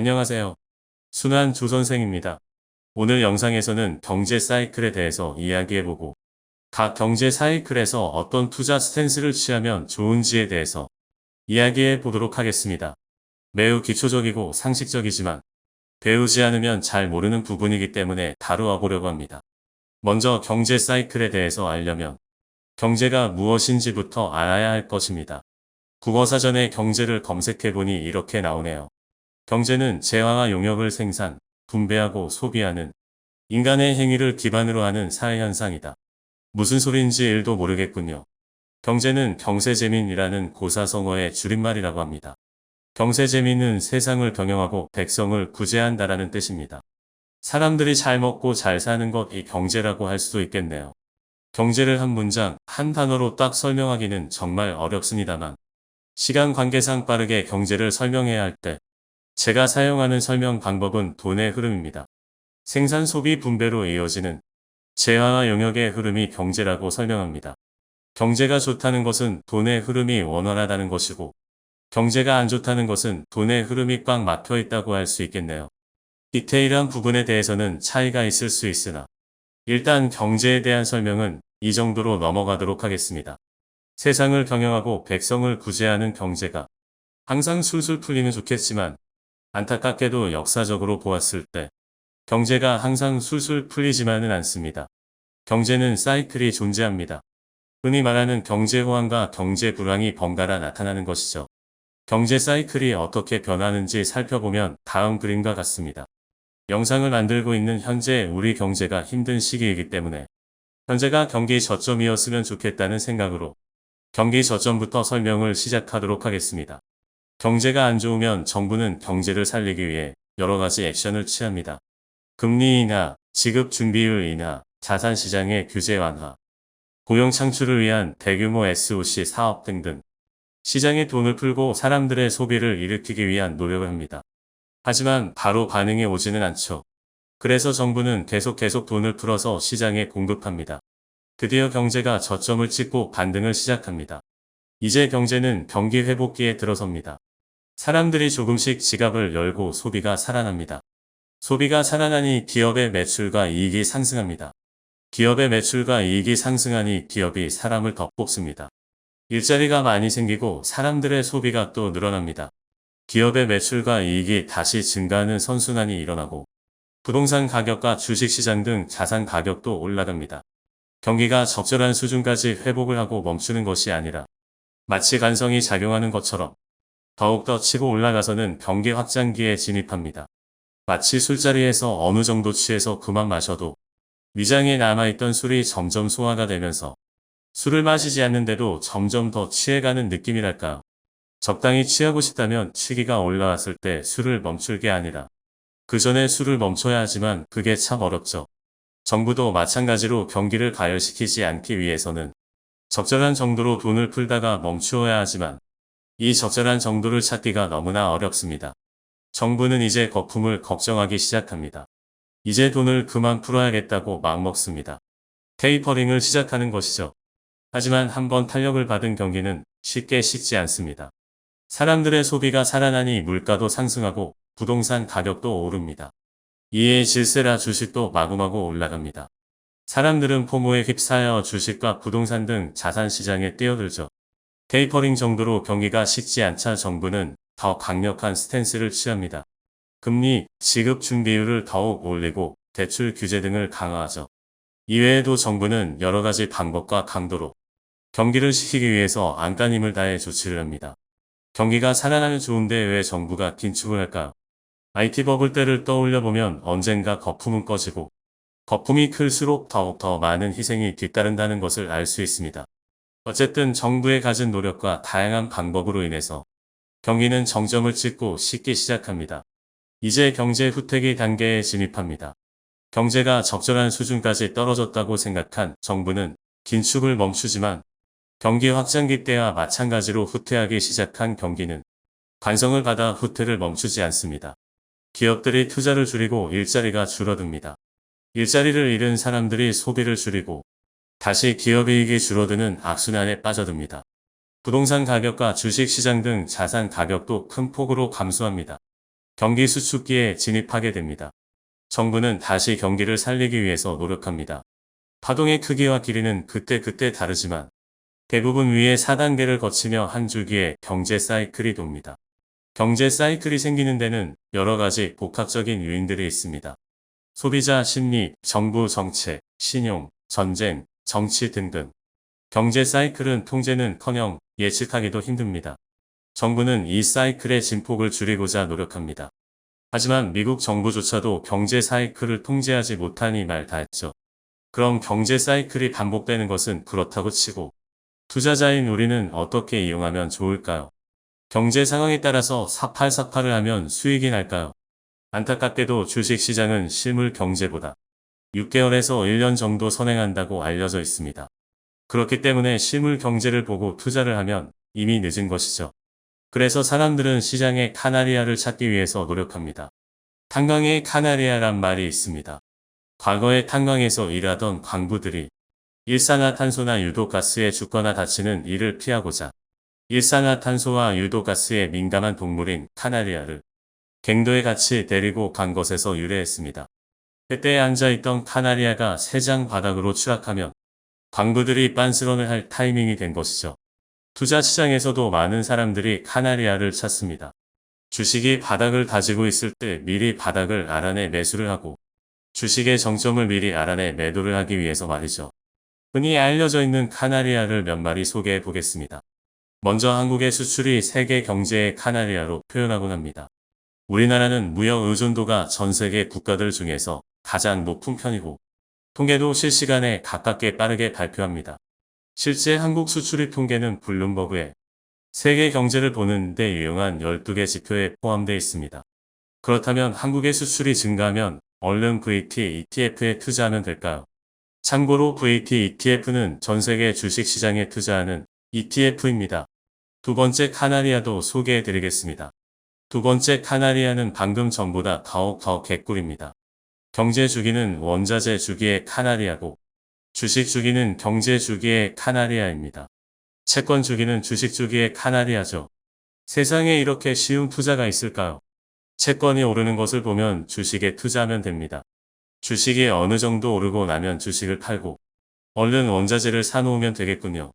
안녕하세요. 순환 조선생입니다. 오늘 영상에서는 경제 사이클에 대해서 이야기해보고 각 경제 사이클에서 어떤 투자 스탠스를 취하면 좋은지에 대해서 이야기해 보도록 하겠습니다. 매우 기초적이고 상식적이지만 배우지 않으면 잘 모르는 부분이기 때문에 다루어 보려고 합니다. 먼저 경제 사이클에 대해서 알려면 경제가 무엇인지부터 알아야 할 것입니다. 국어사전에 경제를 검색해보니 이렇게 나오네요. 경제는 재화와 용역을 생산, 분배하고 소비하는 인간의 행위를 기반으로 하는 사회현상이다. 무슨 소리인지 1도 모르겠군요. 경제는 경세재민이라는 고사성어의 줄임말이라고 합니다. 경세재민은 세상을 경영하고 백성을 구제한다라는 뜻입니다. 사람들이 잘 먹고 잘 사는 것이 경제라고 할 수도 있겠네요. 경제를 한 문장, 한 단어로 딱 설명하기는 정말 어렵습니다만 시간 관계상 빠르게 경제를 설명해야 할 때 제가 사용하는 설명 방법은 돈의 흐름입니다. 생산 소비 분배로 이어지는 재화와 용역의 흐름이 경제라고 설명합니다. 경제가 좋다는 것은 돈의 흐름이 원활하다는 것이고 경제가 안 좋다는 것은 돈의 흐름이 꽉 막혀 있다고 할 수 있겠네요. 디테일한 부분에 대해서는 차이가 있을 수 있으나 일단 경제에 대한 설명은 이 정도로 넘어가도록 하겠습니다. 세상을 경영하고 백성을 구제하는 경제가 항상 술술 풀리면 좋겠지만 안타깝게도 역사적으로 보았을 때 경제가 항상 술술 풀리지만은 않습니다. 경제는 사이클이 존재합니다. 흔히 말하는 경제 호황과 경제 불황이 번갈아 나타나는 것이죠. 경제 사이클이 어떻게 변하는지 살펴보면 다음 그림과 같습니다. 영상을 만들고 있는 현재 우리 경제가 힘든 시기이기 때문에 현재가 경기 저점이었으면 좋겠다는 생각으로 경기 저점부터 설명을 시작하도록 하겠습니다. 경제가 안 좋으면 정부는 경제를 살리기 위해 여러 가지 액션을 취합니다. 금리 인하, 지급 준비율 인하, 자산시장의 규제 완화, 고용 창출을 위한 대규모 SOC 사업 등등 시장에 돈을 풀고 사람들의 소비를 일으키기 위한 노력을 합니다. 하지만 바로 반응이 오지는 않죠. 그래서 정부는 계속 돈을 풀어서 시장에 공급합니다. 드디어 경제가 저점을 찍고 반등을 시작합니다. 이제 경제는 경기 회복기에 들어섭니다. 사람들이 조금씩 지갑을 열고 소비가 살아납니다. 소비가 살아나니 기업의 매출과 이익이 상승합니다. 기업의 매출과 이익이 상승하니 기업이 사람을 더 뽑습니다. 일자리가 많이 생기고 사람들의 소비가 또 늘어납니다. 기업의 매출과 이익이 다시 증가하는 선순환이 일어나고 부동산 가격과 주식시장 등 자산 가격도 올라갑니다. 경기가 적절한 수준까지 회복을 하고 멈추는 것이 아니라 마치 관성이 작용하는 것처럼 더욱더 치고 올라가서는 경기 확장기에 진입합니다. 마치 술자리에서 어느 정도 취해서 그만 마셔도 위장에 남아있던 술이 점점 소화가 되면서 술을 마시지 않는데도 점점 더 취해가는 느낌이랄까요. 적당히 취하고 싶다면 취기가 올라왔을 때 술을 멈출 게 아니라 그 전에 술을 멈춰야 하지만 그게 참 어렵죠. 정부도 마찬가지로 경기를 가열시키지 않기 위해서는 적절한 정도로 돈을 풀다가 멈추어야 하지만 이 적절한 정도를 찾기가 너무나 어렵습니다. 정부는 이제 거품을 걱정하기 시작합니다. 이제 돈을 그만 풀어야겠다고 마음먹습니다. 테이퍼링을 시작하는 것이죠. 하지만 한번 탄력을 받은 경기는 쉽게 식지 않습니다. 사람들의 소비가 살아나니 물가도 상승하고 부동산 가격도 오릅니다. 이에 질세라 주식도 마구마구 올라갑니다. 사람들은 포모에 휩싸여 주식과 부동산 등 자산시장에 뛰어들죠. 테이퍼링 정도로 경기가 식지 않자 정부는 더 강력한 스탠스를 취합니다. 금리, 지급 준비율을 더욱 올리고 대출 규제 등을 강화하죠. 이외에도 정부는 여러 가지 방법과 강도로 경기를 식히기 위해서 안간힘을 다해 조치를 합니다. 경기가 살아나면 좋은데 왜 정부가 긴축을 할까요? IT 버블 때를 떠올려보면 언젠가 거품은 꺼지고 거품이 클수록 더욱 많은 희생이 뒤따른다는 것을 알 수 있습니다. 어쨌든 정부의 가진 노력과 다양한 방법으로 인해서 경기는 정점을 찍고 식기 시작합니다. 이제 경제 후퇴기 단계에 진입합니다. 경제가 적절한 수준까지 떨어졌다고 생각한 정부는 긴축을 멈추지만 경기 확장기 때와 마찬가지로 후퇴하기 시작한 경기는 관성을 받아 후퇴를 멈추지 않습니다. 기업들이 투자를 줄이고 일자리가 줄어듭니다. 일자리를 잃은 사람들이 소비를 줄이고 다시 기업이익이 줄어드는 악순환에 빠져듭니다. 부동산 가격과 주식시장 등 자산 가격도 큰 폭으로 감소합니다. 경기 수축기에 진입하게 됩니다. 정부는 다시 경기를 살리기 위해서 노력합니다. 파동의 크기와 길이는 그때그때 다르지만 대부분 위의 4단계를 거치며 한 주기의 경제 사이클이 돕니다. 경제 사이클이 생기는 데는 여러 가지 복합적인 요인들이 있습니다. 소비자 심리, 정부 정책, 신용, 전쟁, 정치 등등. 경제 사이클은 통제는커녕 예측하기도 힘듭니다. 정부는 이 사이클의 진폭을 줄이고자 노력합니다. 하지만 미국 정부조차도 경제 사이클을 통제하지 못하니 말 다 했죠. 그럼 경제 사이클이 반복되는 것은 그렇다고 치고 투자자인 우리는 어떻게 이용하면 좋을까요? 경제 상황에 따라서 사팔사팔을 하면 수익이 날까요? 안타깝게도 주식시장은 실물 경제보다 6개월에서 1년 정도 선행한다고 알려져 있습니다. 그렇기 때문에 실물 경제를 보고 투자를 하면 이미 늦은 것이죠. 그래서 사람들은 시장의 카나리아를 찾기 위해서 노력합니다. 탄광의 카나리아란 말이 있습니다. 과거에 탄광에서 일하던 광부들이 일산화탄소나 유독가스에 죽거나 다치는 일을 피하고자 일산화탄소와 유독가스에 민감한 동물인 카나리아를 갱도에 같이 데리고 간 것에서 유래했습니다. 그때에 앉아있던 카나리아가 세장 바닥으로 추락하면 광부들이 빤스런을 할 타이밍이 된 것이죠. 투자 시장에서도 많은 사람들이 카나리아를 찾습니다. 주식이 바닥을 다지고 있을 때 미리 바닥을 알아내 매수를 하고 주식의 정점을 미리 알아내 매도를 하기 위해서 말이죠. 흔히 알려져 있는 카나리아를 몇 마리 소개해 보겠습니다. 먼저 한국의 수출이 세계 경제의 카나리아로 표현하곤 합니다. 우리나라는 무역 의존도가 전 세계 국가들 중에서 가장 높은 편이고 통계도 실시간에 가깝게 빠르게 발표합니다. 실제 한국 수출입 통계는 블룸버그에 세계 경제를 보는 데 유용한 12개 지표에 포함되어 있습니다. 그렇다면 한국의 수출이 증가하면 얼른 VT ETF에 투자하면 될까요? 참고로 VT ETF는 전 세계 주식시장에 투자하는 ETF입니다. 두 번째 카나리아도 소개해 드리겠습니다. 두 번째 카나리아는 방금 전보다 더욱 개꿀입니다. 경제 주기는 원자재 주기의 카나리아고 주식 주기는 경제 주기의 카나리아입니다. 채권 주기는 주식 주기의 카나리아죠. 세상에 이렇게 쉬운 투자가 있을까요? 채권이 오르는 것을 보면 주식에 투자하면 됩니다. 주식이 어느 정도 오르고 나면 주식을 팔고 얼른 원자재를 사놓으면 되겠군요.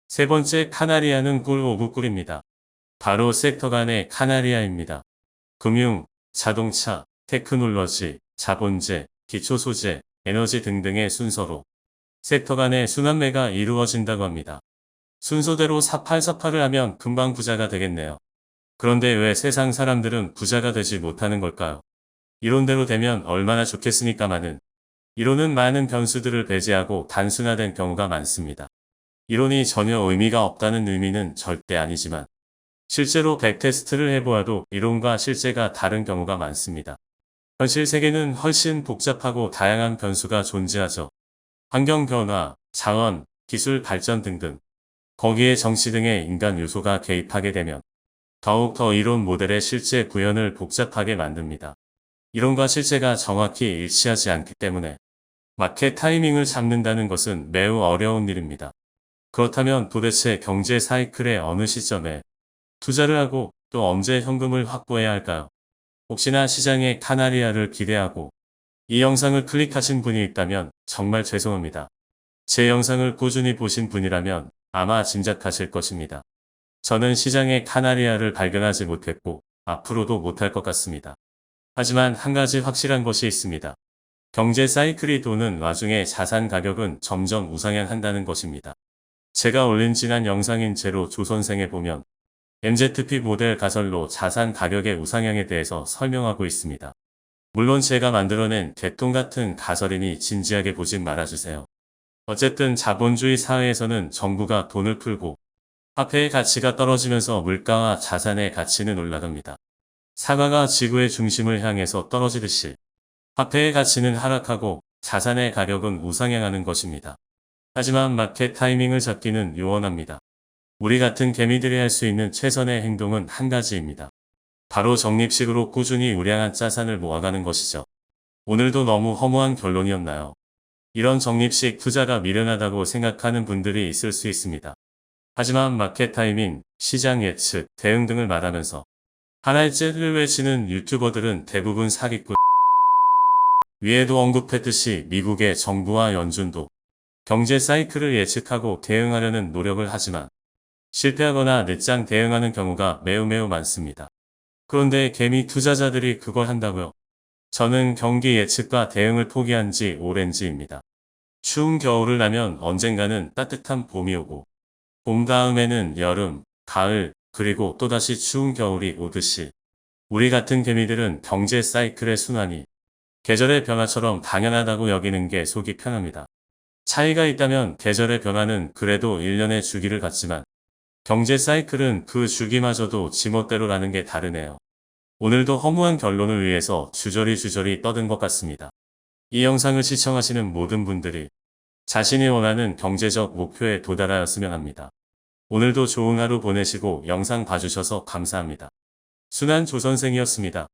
세 번째 카나리아는 꿀 오브 꿀입니다. 바로 섹터 간의 카나리아입니다. 금융, 자동차, 테크놀로지, 자본재, 기초소재, 에너지 등등의 순서로 섹터 간의 순환매가 이루어진다고 합니다. 순서대로 사팔사팔을 하면 금방 부자가 되겠네요. 그런데 왜 세상 사람들은 부자가 되지 못하는 걸까요? 이론대로 되면 얼마나 좋겠습니까마는 이론은 많은 변수들을 배제하고 단순화된 경우가 많습니다. 이론이 전혀 의미가 없다는 의미는 절대 아니지만 실제로 백테스트를 해보아도 이론과 실제가 다른 경우가 많습니다. 현실 세계는 훨씬 복잡하고 다양한 변수가 존재하죠. 환경 변화, 자원, 기술 발전 등등. 거기에 정치 등의 인간 요소가 개입하게 되면 더욱더 이론 모델의 실제 구현을 복잡하게 만듭니다. 이론과 실제가 정확히 일치하지 않기 때문에 마켓 타이밍을 잡는다는 것은 매우 어려운 일입니다. 그렇다면 도대체 경제 사이클의 어느 시점에 투자를 하고 또 언제 현금을 확보해야 할까요? 혹시나 시장의 카나리아를 기대하고 이 영상을 클릭하신 분이 있다면 정말 죄송합니다. 제 영상을 꾸준히 보신 분이라면 아마 짐작하실 것입니다. 저는 시장의 카나리아를 발견하지 못했고 앞으로도 못할 것 같습니다. 하지만 한 가지 확실한 것이 있습니다. 경제 사이클이 도는 와중에 자산 가격은 점점 우상향한다는 것입니다. 제가 올린 지난 영상인 제로 조선생에 보면 MZP 모델 가설로 자산 가격의 우상향에 대해서 설명하고 있습니다. 물론 제가 만들어낸 개똥 같은 가설이니 진지하게 보진 말아주세요. 어쨌든 자본주의 사회에서는 정부가 돈을 풀고 화폐의 가치가 떨어지면서 물가와 자산의 가치는 올라갑니다. 사과가 지구의 중심을 향해서 떨어지듯이 화폐의 가치는 하락하고 자산의 가격은 우상향하는 것입니다. 하지만 마켓 타이밍을 잡기는 요원합니다. 우리 같은 개미들이 할 수 있는 최선의 행동은 한 가지입니다. 바로 적립식으로 꾸준히 우량한 자산을 모아가는 것이죠. 오늘도 너무 허무한 결론이었나요? 이런 적립식 투자가 미련하다고 생각하는 분들이 있을 수 있습니다. 하지만 마켓 타이밍, 시장 예측, 대응 등을 말하면서 하나의 잭을 외치는 유튜버들은 대부분 사기꾼. 위에도 언급했듯이 미국의 정부와 연준도 경제 사이클을 예측하고 대응하려는 노력을 하지만 실패하거나 늦장 대응하는 경우가 매우 많습니다. 그런데 개미 투자자들이 그걸 한다고요? 저는 경기 예측과 대응을 포기한 지 오랜지입니다. 추운 겨울을 나면 언젠가는 따뜻한 봄이 오고 봄 다음에는 여름, 가을, 그리고 또다시 추운 겨울이 오듯이 우리 같은 개미들은 경제 사이클의 순환이 계절의 변화처럼 당연하다고 여기는 게 속이 편합니다. 차이가 있다면 계절의 변화는 그래도 1년의 주기를 갖지만 경제 사이클은 그 주기마저도 지멋대로라는 게 다르네요. 오늘도 허무한 결론을 위해서 주저리 떠든 것 같습니다. 이 영상을 시청하시는 모든 분들이 자신이 원하는 경제적 목표에 도달하였으면 합니다. 오늘도 좋은 하루 보내시고 영상 봐주셔서 감사합니다. 순한 조선생이었습니다.